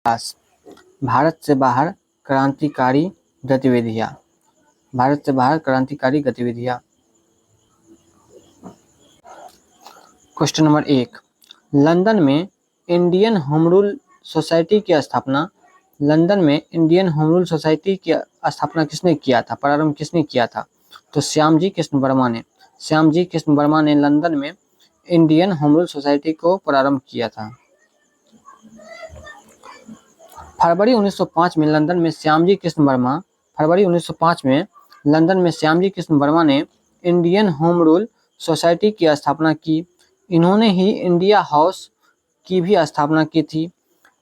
भारत से बाहर क्रांतिकारी गतिविधियां। भारत से बाहर क्रांतिकारी गतिविधियां। क्वेश्चन नंबर 1, लंदन में इंडियन होम रूल सोसाइटी की स्थापना। लंदन में इंडियन होम रूल सोसाइटी की स्थापना किसने किया था, प्रारंभ किसने किया था? तो श्यामजी कृष्ण वर्मा ने। श्यामजी कृष्ण वर्मा ने लंदन में इंडियन होम रूल सोसाइटी को प्रारंभ किया था। फरवरी 1905 में लंदन में श्यामजी कृष्ण वर्मा फरवरी 1905 में लंदन में श्यामजी कृष्ण वर्मा ने इंडियन होम रूल सोसाइटी की स्थापना की। इन्होंने ही इंडिया हाउस की भी स्थापना की थी।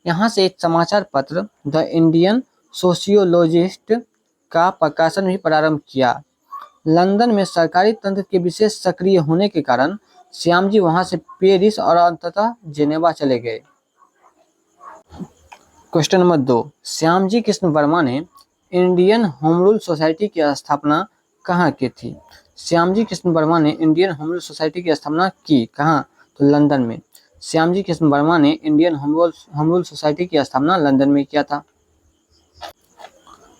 यहाँ से एक समाचार पत्र द इंडियन सोशियोलॉजिस्ट का प्रकाशन भी प्रारंभ किया। लंदन में सरकारी तंत्र के विशेष सक्रिय होने के कारण श्यामजी वहां से पेरिस और अंततः जेनेवा चले गए। क्वेश्चन नंबर 2, श्यामजी कृष्ण वर्मा ने इंडियन होम रूल सोसाइटी की स्थापना कहाँ की थी? श्यामजी कृष्ण वर्मा ने इंडियन होम रूल सोसाइटी की स्थापना की कहाँ? तो लंदन में। श्यामजी कृष्ण वर्मा ने इंडियन होम रूल सोसाइटी की स्थापना लंदन में किया था।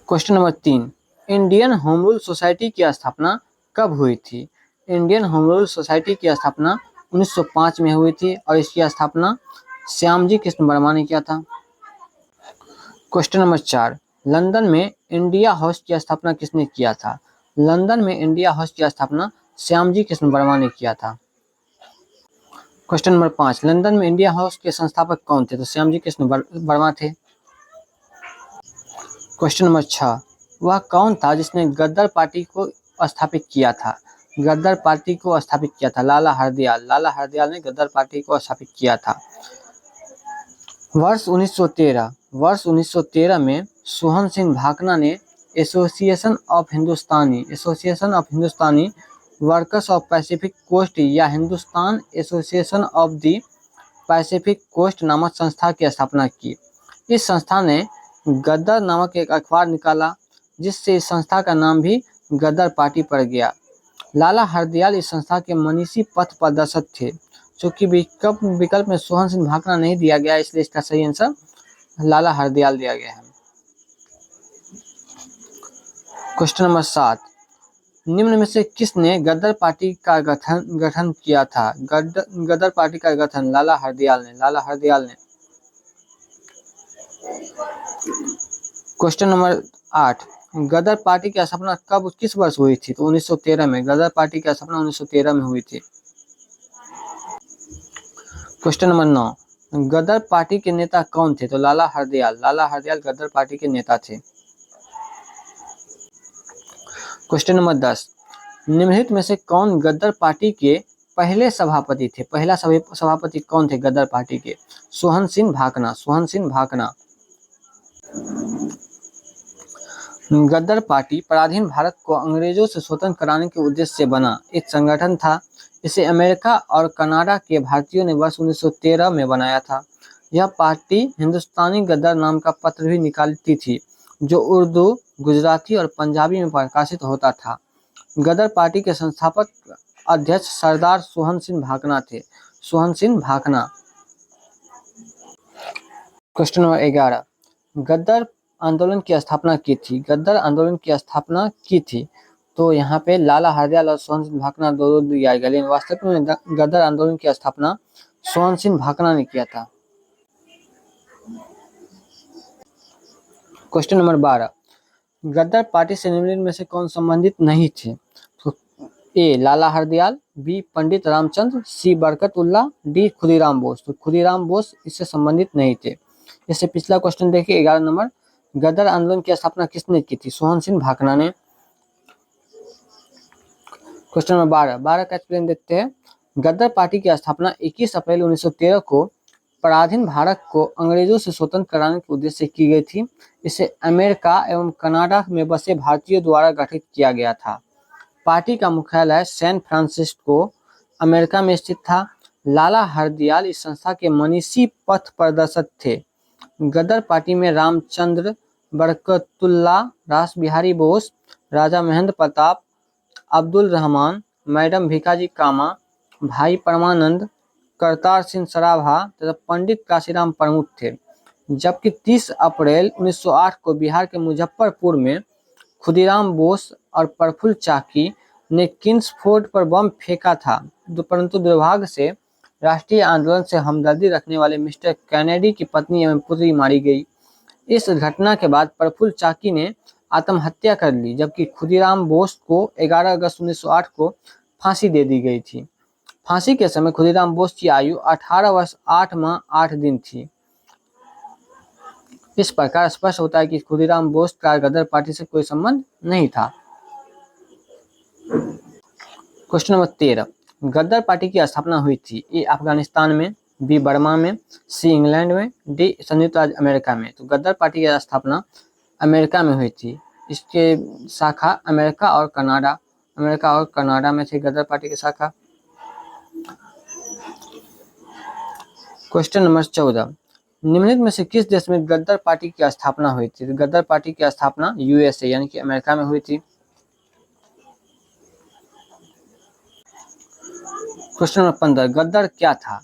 Question number 3, Indian home rule society की स्थापना कब हुई थी? इंडियन होम रूल सोसाइटी की स्थापना 1905 में हुई थी और इसकी स्थापना श्यामजी कृष्ण वर्मा ने किया था। क्वेश्चन नंबर 4, लंदन में इंडिया हाउस की स्थापना किसने किया था? लंदन में इंडिया हाउस की स्थापना श्यामजी कृष्ण वर्मा ने किया था। क्वेश्चन नंबर 5, लंदन में इंडिया हाउस के संस्थापक कौन थे? तो श्यामजी कृष्ण वर्मा थे। क्वेश्चन नंबर 6, वह कौन था जिसने गद्दर पार्टी को स्थापित किया था? गद्दर पार्टी को स्थापित किया था लाला हरदयाल। लाला हरदयाल ने गद्दर पार्टी को स्थापित किया था। वर्ष 1913 में सोहन सिंह भाकना ने association of Hindustani workers of Pacific Coast या Hindustan association of the Pacific Coast नामक संस्था की स्थापना की। इस संस्था ने गद्दर नामक एक अखबार निकाला जिससे इस संस्था का नाम भी गद्दर पार्टी पड़ गया। लाला हरदयाल इस संस्था के मनीषी पथ प्रदर्शक थे। चूंकि विकल्प में सोहन सिंह भाकना नहीं दिया गया इसलिए इसका सही आंसर लाला हरदयाल दिया गया है। क्वेश्चन नंबर 7, निम्न में से किसने गद्दर पार्टी का गठन किया था? गद्दर पार्टी का गठन लाला हरदयाल ने। क्वेश्चन नंबर 8, गदर पार्टी की स्थापना किस वर्ष हुई थी? तो 1913 में। गदर पार्टी की स्थापना 1913 में हुई थी। क्वेश्चन नंबर 9, गदर पार्टी के नेता कौन थे? तो लाला हरदयाल गदर पार्टी के नेता थे। क्वेश्चन नंबर 10, निम्नलिखित में से कौन गदर पार्टी के पहले सभापति थे? पहला सभापति कौन थे गदर पार्टी के? सोहन सिंह भाकना। गदर पार्टी पराधीन भारत को अंग्रेजों से स्वतंत्र कराने के उद्देश्य से बना एक संगठन था। इसे अमेरिका और कनाडा के भारतीयों ने वर्ष 1913 में बनाया था। यह पार्टी हिंदुस्तानी गदर नाम का पत्र भी निकालती थी जो उर्दू, गुजराती और पंजाबी में प्रकाशित होता था। गदर पार्टी के संस्थापक अध्यक्ष सरदार सोहन सिंह भाकना थे। क्वेश्चन नंबर 11, गदर आंदोलन की स्थापना की थी। तो यहाँ पे लाला हरदयाल और सोहन सिंह भाकना दोनों दिया गया, लेकिन वास्तव में गदर आंदोलन की स्थापना सोहन सिंह भाकना ने किया था। क्वेश्चन नंबर 12, गदर पार्टी से निम्नलिखित में से कौन संबंधित नहीं थे? तो ए लाला हरदयाल, बी पंडित रामचंद्र, सी बरकतुल्ला, डी खुदीराम बोस। तो खुदीराम बोस इससे संबंधित नहीं थे। इससे पिछला क्वेश्चन देखिए 11 नंबर, गदर आंदोलन की स्थापना किसने की थी? सोहन सिंह भाकना ने। क्वेश्चन नंबर 12 का एक्सप्लेन देखते हैं। गदर पार्टी की स्थापना 21 अप्रैल 1913 को पराधीन भारत को अंग्रेजों से स्वतंत्र कराने के उद्देश्य से की गई थी। इसे अमेरिका एवं कनाडा में बसे भारतीयों द्वारा गठित किया गया था। पार्टी का मुख्यालय सैन फ्रांसिस्को अमेरिका में स्थित था। लाला हरदयाल इस संस्था के मनीषी पथ प्रदर्शक थे। गदर पार्टी में रामचंद्र, बरकतुल्ला, रास बिहारी बोस, राजा महेंद्र प्रताप, अब्दुल रहमान, मैडम भिकाजी कामा, भाई परमानंद, करतार सिंह सराभा तथा पंडित काशीराम प्रमुख थे। जबकि 30 अप्रैल 1908 को बिहार के मुजफ्फरपुर में खुदीराम बोस और प्रफुल्ल चाकी ने किंग्सफोर्ड पर बम फेंका था, परंतु दुर्भाग्य से राष्ट्रीय आंदोलन से हमदर्दी रखने वाले मिस्टर कैनेडी की पत्नी एवं पुत्री मारी गई। इस घटना के बाद प्रफुल्ल चाकी ने आत्महत्या कर ली, जबकि खुदीराम बोस को 11 अगस्त 1908 को फांसी दे दी गई थी। फांसी के समय खुदीराम बोस की आयु 18 वर्ष 8 माह 8 दिन थी। इस प्रकार स्पष्ट होता है कि खुदीराम बोस का गदर पार्टी से कोई संबंध नहीं था। क्वेश्चन नंबर 13, गदर पार्टी की स्थापना हुई थी? ए अफगानिस्तान में, बी बर्मा में, सी इंग्लैंड में, डी संयुक्त राज्य अमेरिका में। तो गदर पार्टी की स्थापना अमेरिका में हुई थी। इसके शाखा अमेरिका और कनाडा में थी गदर पार्टी की शाखा। क्वेश्चन नंबर 14, निम्नलिखित में से किस देश में गदर पार्टी की स्थापना हुई थी? गदर पार्टी की स्थापना यूएसए यानी कि अमेरिका में हुई थी। क्वेश्चन नंबर 15, गदर क्या था?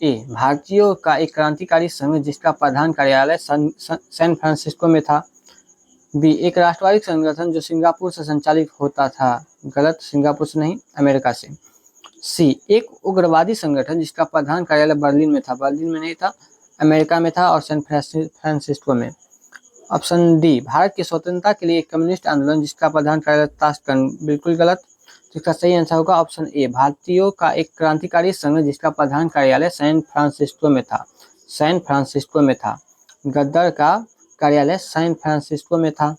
ए भारतीयों का एक क्रांतिकारी संघ जिसका प्रधान कार्यालय सैन फ्रांसिस्को में था। बी एक राष्ट्रवादी संगठन जो सिंगापुर से संचालित होता था। गलत, सिंगापुर से नहीं, अमेरिका से। सी एक उग्रवादी संगठन जिसका प्रधान कार्यालय बर्लिन में था। बर्लिन में नहीं था, अमेरिका में था और सैन फ्रांसिस्को में। ऑप्शन डी भारत की स्वतंत्रता के लिए एक कम्युनिस्ट आंदोलन जिसका प्रधान कार्यालय ताशकंद। बिल्कुल गलत। तो इसका सही आंसर होगा ऑप्शन ए भारतीयों का एक क्रांतिकारी संघ जिसका प्रधान कार्यालय सैन फ्रांसिस्को में था। सैन फ्रांसिस्को में था। गदर का कार्यालय सैन फ्रांसिस्को में था।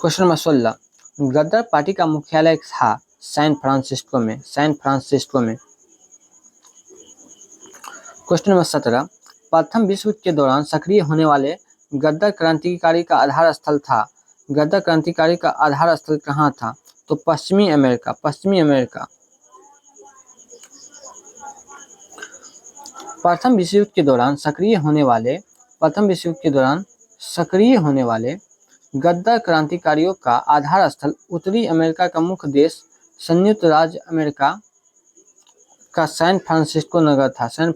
क्वेश्चन नंबर 16, गदर पार्टी का मुख्यालय था सैन फ्रांसिस्को में। सैन फ्रांसिस्को में। क्वेश्चन नंबर 17, प्रथम विश्व युद्ध के दौरान सक्रिय होने वाले गदर क्रांतिकारी का आधार स्थल था। गदर क्रांतिकारी का आधार स्थल कहाँ था? तो पश्चिमी अमेरिका। पश्चिमी अमेरिका। प्रथम विश्व युद्ध के दौरान सक्रिय होने वाले गदर क्रांतिकारियों का आधार स्थल उत्तरी अमेरिका का मुख्य देश संयुक्त राज्य अमेरिका का सैन फ्रांसिस्को नगर था। सैन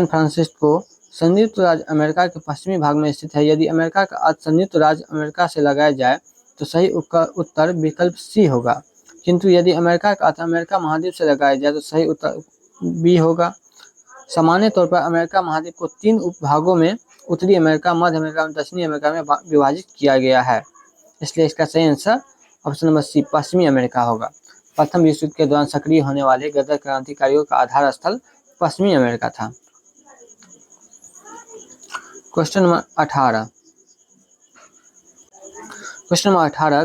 फ्रांसिस्को संयुक्त राज्य अमेरिका के पश्चिमी भाग में स्थित है। यदि अमेरिका का अर्थ संयुक्त राज्य अमेरिका से लगाया जाए तो सही उत्तर विकल्प सी होगा, किंतु यदि अमेरिका का अर्थ अमेरिका महाद्वीप से लगाया जाए तो सही उत्तर बी होगा। सामान्य तौर पर अमेरिका महाद्वीप को 3 उपभागों में उत्तरी अमेरिका, मध्य अमेरिका और दक्षिणी अमेरिका में विभाजित किया गया है। इसलिए इसका सही आंसर ऑप्शन नंबर सी पश्चिमी अमेरिका होगा। प्रथम विश्व युद्ध के दौरान सक्रिय होने वाले गदर क्रांतिकारियों का आधार स्थल पश्चिमी अमेरिका था। क्वेश्चन नंबर 18,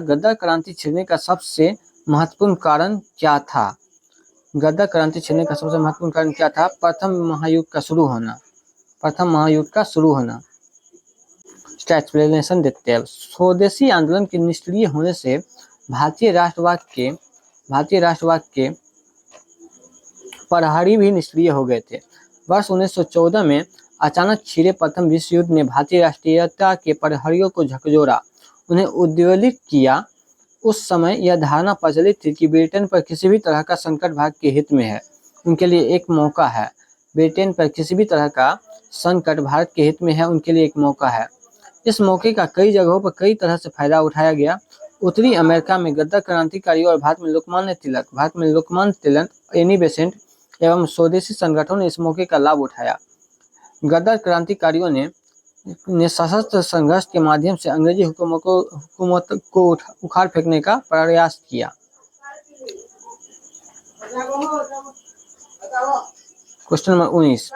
गदर क्रांति छिड़ने का सबसे महत्वपूर्ण कारण क्या था? गदर क्रांति छिड़ने का सबसे महत्वपूर्ण कारण क्या था? प्रथम महायुद्ध का शुरू होना। इसका एक्सप्लेनेशन देते हैं। स्वदेशी आंदोलन के निष्क्रिय होने से भारतीय राष्ट्रवाद के प्रहरी भी निष्क्रिय हो गए थे। वर्ष 1914 में अचानक छिड़े प्रथम विश्व युद्ध ने भारतीय राष्ट्रीयता के प्रहरियों को झकझोरा, उन्हें उद्वेलित किया। उस समय यह धारणा प्रचलित थी कि ब्रिटेन पर किसी भी तरह का संकट भारत के हित में है, उनके लिए एक मौका है। ब्रिटेन पर किसी भी तरह का संकट भारत के हित में है, उनके लिए एक मौका है। इस मौके का कई जगहों पर कई तरह से फायदा उठाया गया। उत्तरी अमेरिका में गदर क्रांतिकारियों और भारत में लोकमान्य तिलक, एनी बेसेंट एवं स्वदेशी संगठनों ने इस मौके का लाभ उठाया। गदर क्रांतिकारियों ने सशस्त्र संघर्ष के माध्यम से अंग्रेजी हुकूमत को उखाड़ फेंकने का प्रयास किया। क्वेश्चन नंबर 19,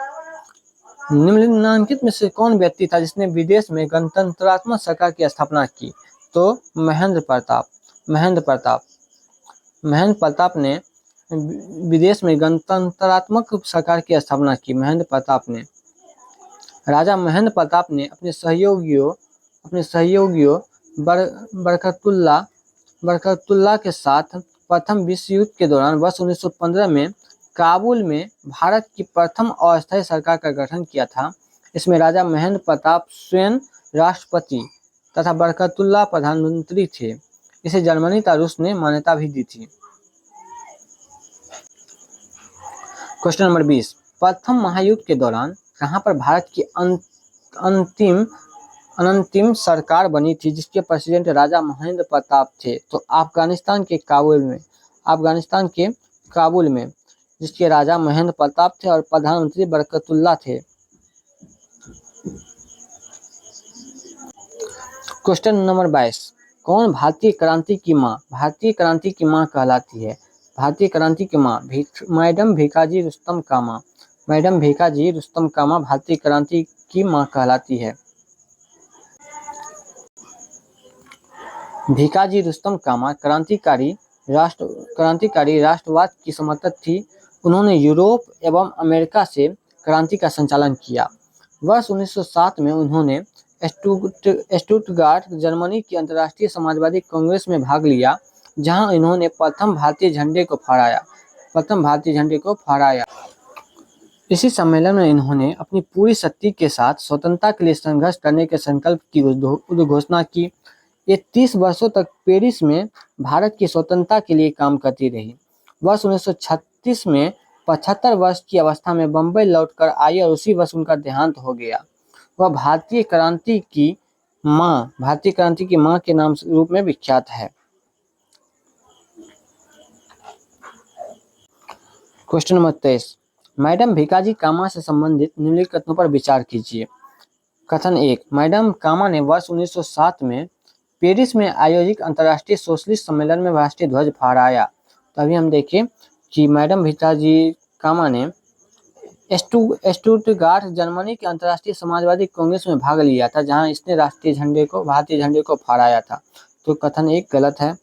निम्नलिखित में से कौन व्यक्ति था जिसने विदेश में गणतंत्रात्मक सरकार की स्थापना की? तो महेंद्र प्रताप ने विदेश में गणतंत्रात्मक सरकार की स्थापना की। महेंद्र प्रताप ने। राजा महेंद्र प्रताप ने अपने सहयोगियों बरकतुल्लाह के साथ प्रथम विश्व युद्ध के दौरान वर्ष 1915 में काबुल में भारत की प्रथम अस्थायी सरकार का गठन किया था। इसमें राजा महेंद्र प्रताप स्वयं राष्ट्रपति तथा बरकतुल्लाह प्रधानमंत्री थे। इसे जर्मनी तथा रूस ने मान्यता भी दी थी। क्वेश्चन नंबर 20, प्रथम महायुद्ध के दौरान कहाँ पर भारत की अंतिम अनंतिम सरकार बनी थी जिसके प्रेसिडेंट राजा महेंद्र प्रताप थे? तो अफगानिस्तान के काबुल में जिसके राजा महेंद्र प्रताप थे और प्रधानमंत्री बरकतुल्ला थे। क्वेश्चन नंबर 22, कौन भारतीय क्रांति की माँ कहलाती है? भारतीय क्रांति की माँ मैडम भीकाजी रुस्तम कामा। मैडम भीकाजी रुस्तम कामा भारतीय क्रांति की माँ कहलाती है। भीकाजी रुस्तम कामा क्रांतिकारी राष्ट्रवाद की समर्थक थी। उन्होंने यूरोप एवं अमेरिका से क्रांति का संचालन किया। वर्ष 1907 में उन्होंने स्टुटगार्ट जर्मनी की अंतर्राष्ट्रीय समाजवादी कांग्रेस में भाग लिया, जहां इन्होंने प्रथम भारतीय झंडे को फहराया। इसी सम्मेलन में इन्होंने अपनी पूरी शक्ति के साथ स्वतंत्रता के लिए संघर्ष करने के संकल्प की घोषणा की। ये 30 वर्षों तक पेरिस में भारत की स्वतंत्रता के लिए काम करती रही। वर्ष 1936 में 75 वर्ष की अवस्था में बंबई लौटकर आई और उसी वर्ष उनका देहांत हो गया। वह भारतीय क्रांति की माँ के नाम रूप में विख्यात है। क्वेश्चन नंबर 23, मैडम भीकाजी कामा से संबंधित निम्नलिखित कथनों पर विचार कीजिए। कथन 1, मैडम कामा ने वर्ष 1907 में पेरिस में आयोजित अंतर्राष्ट्रीय सोशलिस्ट सम्मेलन में राष्ट्रीय ध्वज फहराया। तभी हम देखें कि मैडम भीकाजी कामा ने स्टुटगार्ट जर्मनी के अंतर्राष्ट्रीय समाजवादी कांग्रेस में भाग लिया था, जहां इसने भारतीय झंडे को फहराया था। तो कथन 1 गलत है।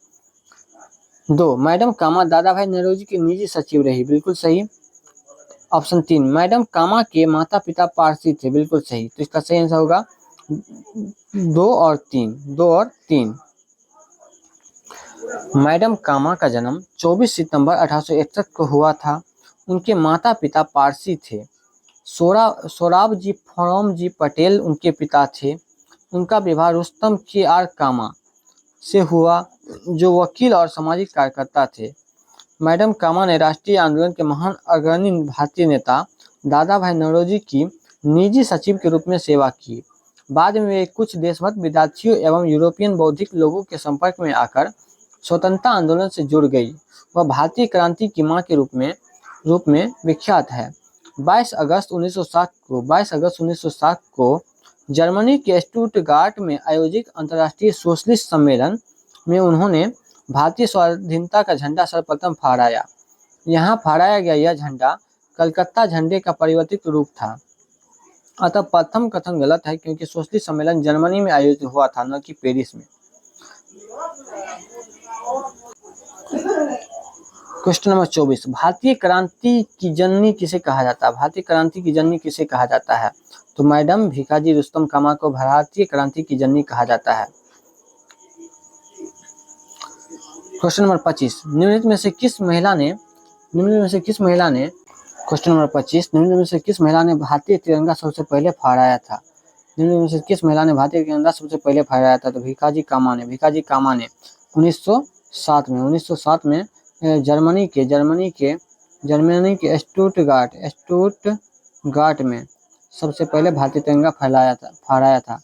2, मैडम कामा दादा भाई नौरोजी की निजी सचिव रही। बिल्कुल सही। ऑप्शन 3, मैडम कामा के माता पिता पारसी थे। बिल्कुल सही। तो इसका सही आंसर होगा 2 और 3। मैडम कामा का जन्म 24 सितंबर 1861 को हुआ था। उनके माता पिता पारसी थे। सोराबजी फरोमजी पटेल उनके पिता थे। उनका विवाह रुस्तम के.आर. कामा से हुआ, जो वकील और सामाजिक कार्यकर्ता थे। मैडम कामा ने राष्ट्रीय आंदोलन के महान अग्रणी भारतीय नेता दादा भाई नौरोजी की निजी सचिव के रूप में सेवा की। बाद में वे कुछ देशभक्त विद्यार्थियों एवं यूरोपियन बौद्धिक लोगों के संपर्क में आकर स्वतंत्रता आंदोलन से जुड़ गई। वह भारतीय क्रांति की मां के रूप में विख्यात है। 22 अगस्त 1907 को जर्मनी के स्टुटगार्ट में आयोजित अंतर्राष्ट्रीय सोशलिस्ट सम्मेलन में उन्होंने भारतीय स्वाधीनता का झंडा सर्वप्रथम फहराया। यहाँ फहराया गया यह झंडा कलकत्ता झंडे का परिवर्तित रूप था। अतः प्रथम कथन गलत है, क्योंकि सोशलिस्ट सम्मेलन जर्मनी में आयोजित हुआ था, न कि पेरिस में। क्वेश्चन नंबर 24, भारतीय क्रांति की जननी किसे कहा जाता है? भारतीय क्रांति की जननी किसे कहा जाता है? तो मैडम भीकाजी रुस्तम कामा को भारतीय क्रांति की जननी कहा जाता है। क्वेश्चन नंबर 25, निम्नलिखित में से किस महिला ने क्वेश्चन नंबर 25, निम्नलिखित में से किस महिला ने भारतीय तिरंगा सबसे पहले फहराया था? निम्नलिखित में से किस महिला ने भारतीय तिरंगा सबसे पहले फहराया था? तो भीकाजी कामा ने 1907 में जर्मनी के स्टुटगार्ट में सबसे पहले भारतीय तिरंगा फहराया था।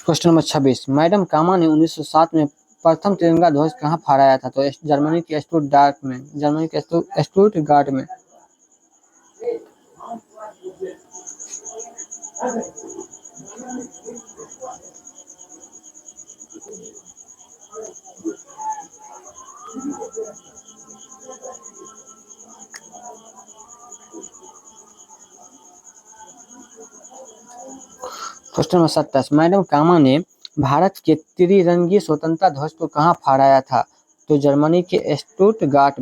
क्वेश्चन नंबर 26, मैडम कामा ने 1907 में प्रथम तिरंगा ध्वज कहाँ फहराया था? तो जर्मनी के स्टुटगार्ट में। क्वेश्चन नंबर 27, मैडम कामा ने भारत के त्रिरंगी स्वतंत्रता ध्वज को कहाँ फहराया था? तो जर्मनी के स्टुटगार्ट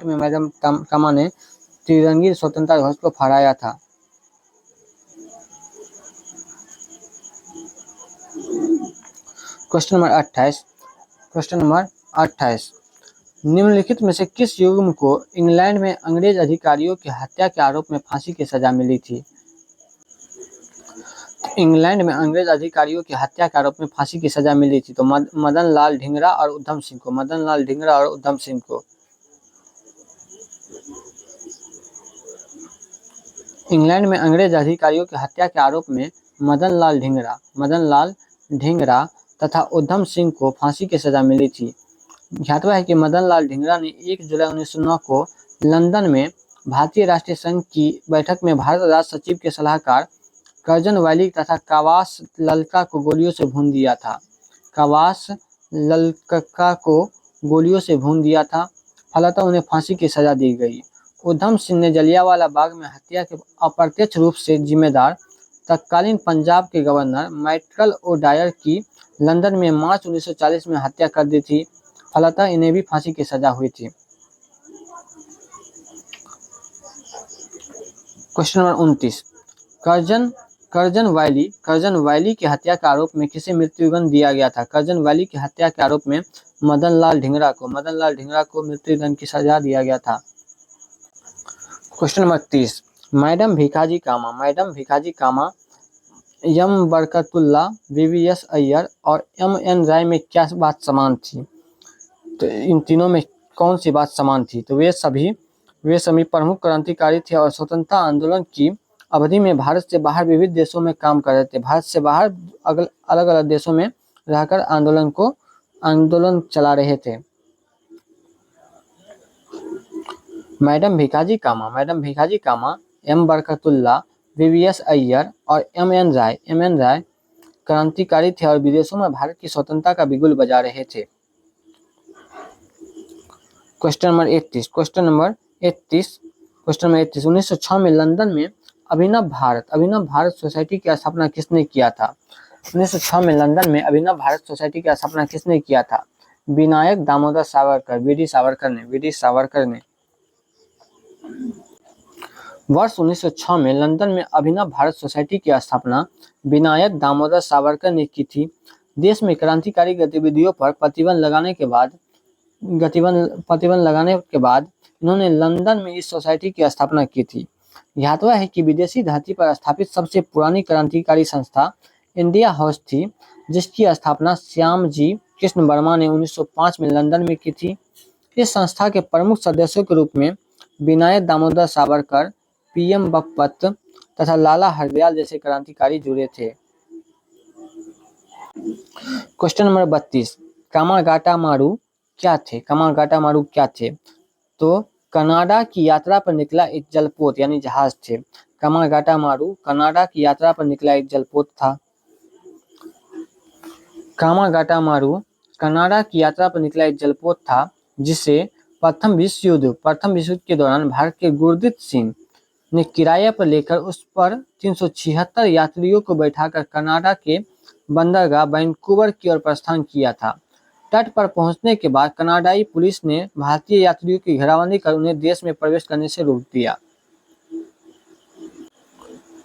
में मैडम कामा ने त्रिरंगी स्वतंत्रता ध्वज को फहराया था। क्वेश्चन नंबर 28, निम्नलिखित में से किस युग्म को इंग्लैंड में अंग्रेज अधिकारियों की हत्या के आरोप में फांसी की सजा मिली थी? इंग्लैंड में अंग्रेज अधिकारियों की हत्या के आरोप में फांसी की सजा मिली थी। तो मदन लाल ढींगरा और उधम सिंह को। इंग्लैंड में अंग्रेज अधिकारियों की हत्या के आरोप में मदन लाल ढींगरा तथा उधम सिंह को फांसी की सजा मिली थी। ज्ञातवा है कि मदन लाल ढींगरा ने 1 जुलाई 1909 को लंदन में भारतीय राष्ट्रीय संघ की बैठक में भारत राष्ट्र सचिव के सलाहकार कर्जन वैली तथा कवास ललका को गोलियों से भून दिया था। कवास ललका को गोलियों से भून दिया था, फलतः उन्हें फांसी की सजा दी गई। उधम सिंह ने जलियांवाला बाग में हत्या के अप्रत्यक्ष रूप से जिम्मेदार तत्कालीन पंजाब के गवर्नर माइकल ओडायर की लंदन में मार्च 1940 में हत्या कर दी थी, फलतः इन्हें भी फांसी की सजा हुई थी। क्वेश्चन नंबर 29, कर्जन वैली की हत्या के आरोप में किसे मृत्युदंड दिया गया था? कर्जन वैली की हत्या के आरोप में मदन लाल ढींगरा को मृत्युदंड की सजा दिया गया था। क्वेश्चन नंबर 30, मैडम भिखाजी कामा एम बरकतुल्ला, वीवीएस अय्यर और एमएन राय में क्या बात समान थी? तो इन तीनों में कौन सी बात समान थी? तो वे सभी प्रमुख क्रांतिकारी थे और स्वतंत्रता आंदोलन की अवधि में भारत से बाहर विविध देशों में काम कर रहे थे। भारत से बाहर अलग अलग देशों में रहकर आंदोलन चला रहे थे। मैडम भिखाजी कामा एम बरकतुल्ला, वीवीएस अय्यर और एमएन राय क्रांतिकारी थे और विदेशों में भारत की स्वतंत्रता का बिगुल बजा रहे थे। क्वेश्चन नंबर 31, 1906 में लंदन में अभिनव भारत सोसाइटी की स्थापना किसने किया था? 1906 में लंदन में अभिनव भारत सोसाइटी की स्थापना किसने किया था? विनायक दामोदर सावरकर, वीडी सावरकर ने। वर्ष 1906 में लंदन में अभिनव भारत सोसाइटी की स्थापना विनायक दामोदर सावरकर ने की थी। देश में क्रांतिकारी गतिविधियों पर प्रतिबंध लगाने के बाद इन्होंने लंदन में इस सोसाइटी की स्थापना की थी। ज्ञातवा है कि विदेशी धरती पर स्थापित सबसे पुरानी क्रांतिकारी संस्था इंडिया हाउस थी, जिसकी स्थापना श्यामजी कृष्ण वर्मा ने 1905 में लंदन में की थी। इस संस्था के प्रमुख सदस्यों के रूप में विनायक दामोदर सावरकर, पीएम बख्पत तथा लाला हरदयाल जैसे क्रांतिकारी जुड़े थे। क्वेश्चन नंबर 32, कामागाटा मारू क्या थे? तो कनाडा की यात्रा पर निकला एक जलपोत यानी जहाज थे। कामागाटा मारू कनाडा की यात्रा पर निकला एक जलपोत था। कामागाटा मारू कनाडा की यात्रा पर निकला एक जलपोत था, जिसे प्रथम विश्व युद्ध के दौरान भारत के गुरदीप सिंह ने किराए पर लेकर उस पर 376 यात्रियों को बैठाकर कनाडा के बंदरगाह वैंकूवर की ओर प्रस्थान किया था। तट पर पहुंचने के बाद कनाडाई पुलिस ने भारतीय यात्रियों की घेराबंदी कर उन्हें देश में प्रवेश करने से रोक दिया।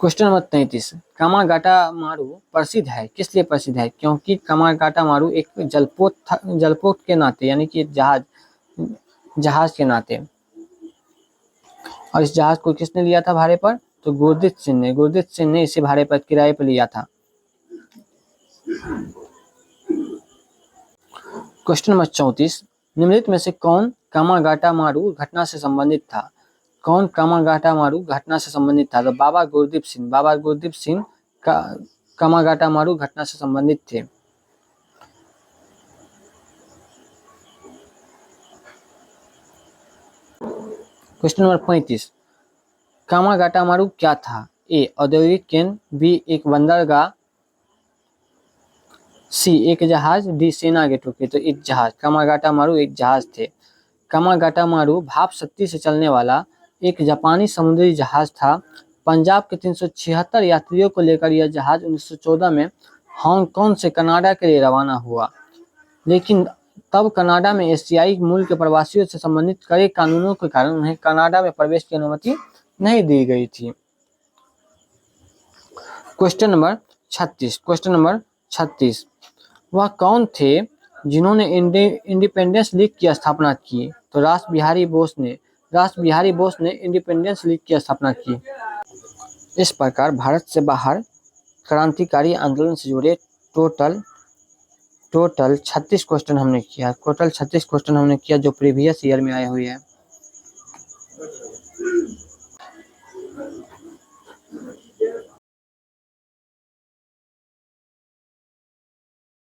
क्वेश्चन नंबर 33, कामागाटा मारू प्रसिद्ध है, किस लिए प्रसिद्ध है? क्योंकि कामागाटा मारू एक जलपोत के नाते यानी कि जहाज के नाते। और इस जहाज को किसने लिया था भाड़े पर? तो गुरदीप सिंह ने इसे भाड़े पर किराए पर लिया था। क्वेश्चन नंबर 34, निम्नलिखित में से कौन कामागाटा मारू घटना से संबंधित था? तो बाबा गुरदीप सिंह कामागाटा मारू घटना से संबंधित थे। क्वेश्चन नंबर 35, कामागाटा मारू क्या था? ए औद्योगिक केंद्र, बी एक बंदरगाह, सी एक जहाज, डी सेना के टुकड़े। तो एक जहाज, कामागाटा मारू एक जहाज थे। कामागाटा मारू भाप शक्ति से चलने वाला एक जापानी समुद्री जहाज था। पंजाब के 376 यात्रियों को लेकर यह जहाज 1914 में हांगकांग से कनाडा के लिए रवाना हुआ, लेकिन तब कनाडा में एशियाई मूल के प्रवासियों से संबंधित कड़े कानूनों के कारण उन्हें कनाडा में प्रवेश की अनुमति नहीं दी गई थी। क्वेश्चन नंबर 36, वह कौन थे जिन्होंने इंडिपेंडेंस लीग की स्थापना की? तो रास बिहारी बोस ने इंडिपेंडेंस लीग की स्थापना की। इस प्रकार भारत से बाहर क्रांतिकारी आंदोलन से जुड़े टोटल 36 क्वेश्चन हमने किया जो प्रीवियस ईयर में आए हुए हैं।